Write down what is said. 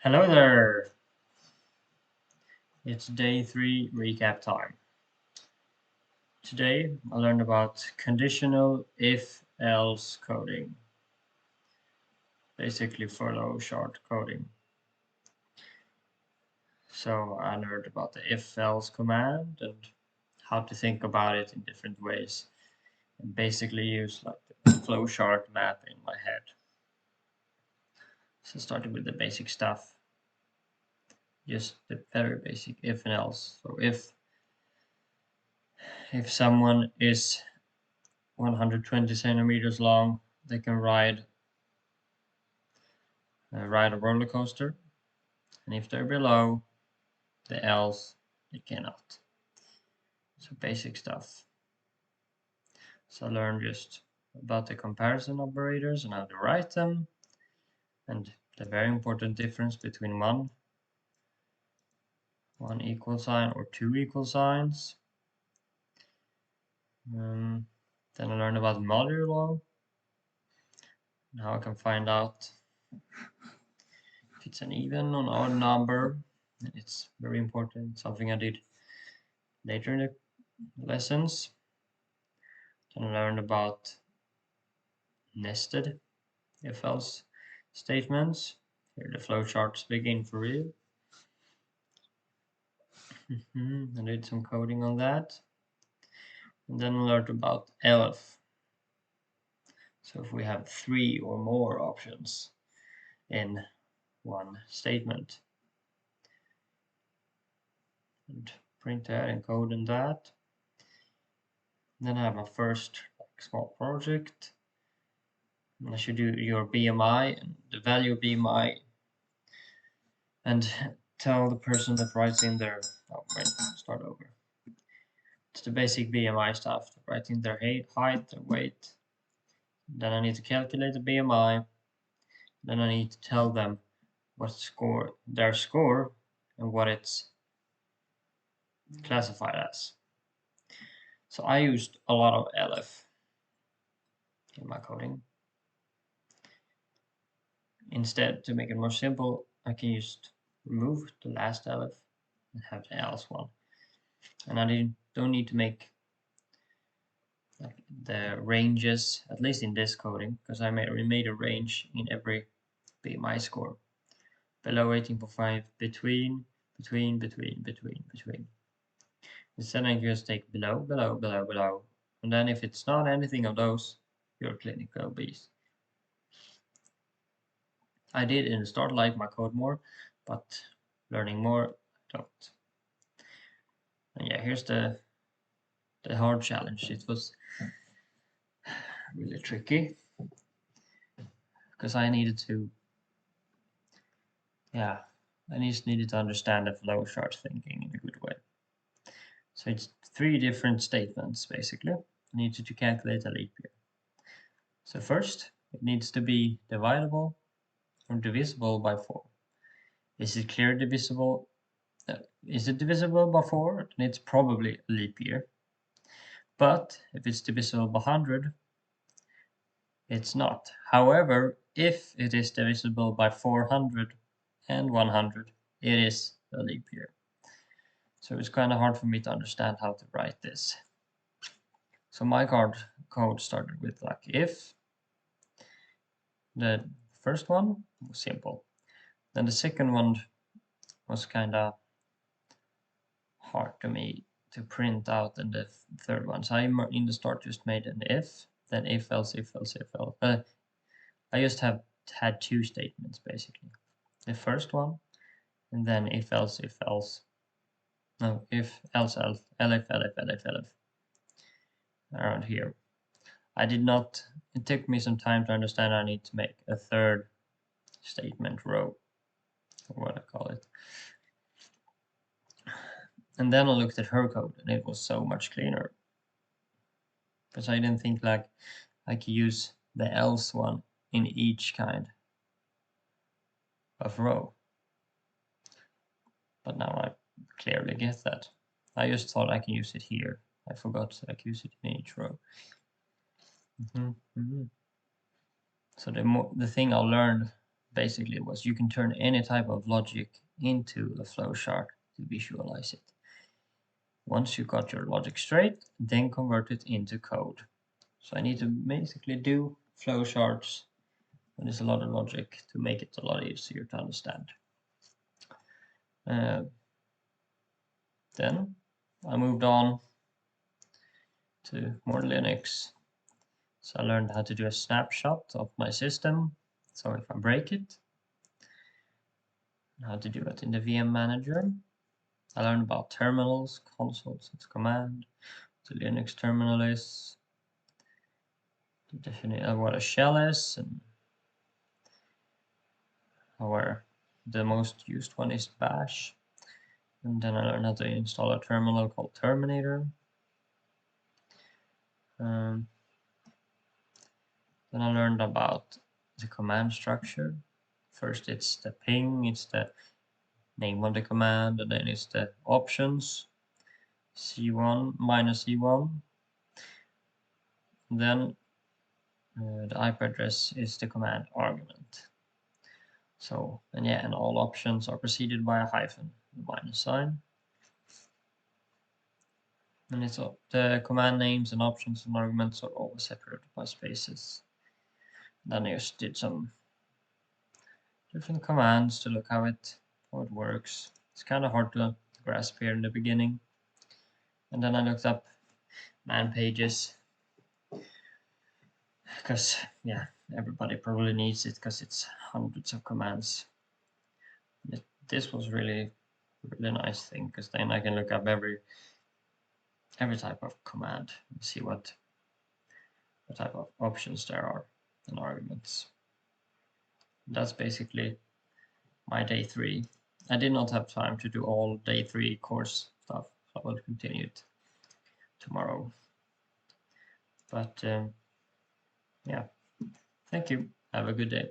Hello there! It's day 3 recap time. Today I learned about conditional if-else coding, basically flow chart coding. So I learned about the if-else command and how to think about it in different ways, and basically use like the flowchart map in my head. So starting with the basic stuff, just the very basic if and else. So if someone is 120 centimeters long, they can ride a roller coaster, and if they're below the else, they cannot. So basic stuff. So I learned just about the comparison operators and how to write them, and the very important difference between one equal sign or two equal signs. Then I learned about modulo. Now I can find out if it's an even or odd number. It's very important, something I did later in the lessons. Then I learned about nested if-else statements. Here the flowcharts begin for real. I did some coding on that. And then I learned about elif. So if we have 3 or more options in one statement. And print that and code in that. Then I have my first small project. And I should do your BMI and the value of BMI and tell the person that writes in there. Oh, wait, start over. It's the basic BMI stuff, writing their height, their weight. Then I need to calculate the BMI. Then I need to tell them what their score, and what it's classified as. So I used a lot of elif in my coding. Instead, to make it more simple, I can just remove the last elif and have the else one. And I don't need to make like the ranges, at least in this coding, because I made a range in every BMI score. Below 18.5, between. Instead I just take below, and then if it's not anything of those, you're clinically obese. I did in the start like my code more, but learning more, I don't. And yeah, here's the hard challenge. It was really tricky because I needed to, I just needed to understand the flowchart thinking in a good way. So it's 3 different statements basically. I needed to calculate a leap year. So first, it needs to be dividable or divisible by 4. Is it clearly divisible? Is it divisible by 4? Then it's probably a leap year. But if it's divisible by 100, it's not. However, if it is divisible by 400 and 100, it is a leap year. So it's kind of hard for me to understand how to write this. So my code started with like if. The first one was simple. Then the second one was kind of hard to me to print out, and the third one. So I in the start just made an if, then if else. I just had 2 statements basically. The first one, and then if else. No, if else, elif around here. It took me some time to understand I need to make a third statement row, or what I call it. And then I looked at her code, and it was so much cleaner. Because I didn't think like I could use the else one in each kind of row. But now I clearly get that. I just thought I can use it here. I forgot that I can use it in each row. So the thing I learned basically was you can turn any type of logic into a flowchart to visualize it. Once you got your logic straight, then convert it into code. So I need to basically do flowcharts when there's a lot of logic to make it a lot easier to understand. Then I moved on to more Linux. So I learned how to do a snapshot of my system. So if I break it, how to do it in the VM manager. I learned about terminals, consoles, and command, what a Linux terminal is, the definition of what a shell is, and where the most used one is bash. And then I learned how to install a terminal called Terminator. Then I learned about the command structure. First it's the ping, it's the name of the command, and then it's the options, C1 minus C1. Then the IP address is the command argument. So, and all options are preceded by a hyphen, minus sign. And it's the command names and options and arguments are always separated by spaces. Then I just did some different commands to look how it works. It's kind of hard to grasp here in the beginning. And then I looked up man pages because everybody probably needs it because it's hundreds of commands. This was really nice thing because then I can look up every type of command and see what type of options there are and arguments. That's basically my day 3. I did not have time to do all day 3 course stuff, so I will continue it tomorrow. But yeah, thank you. Have a good day.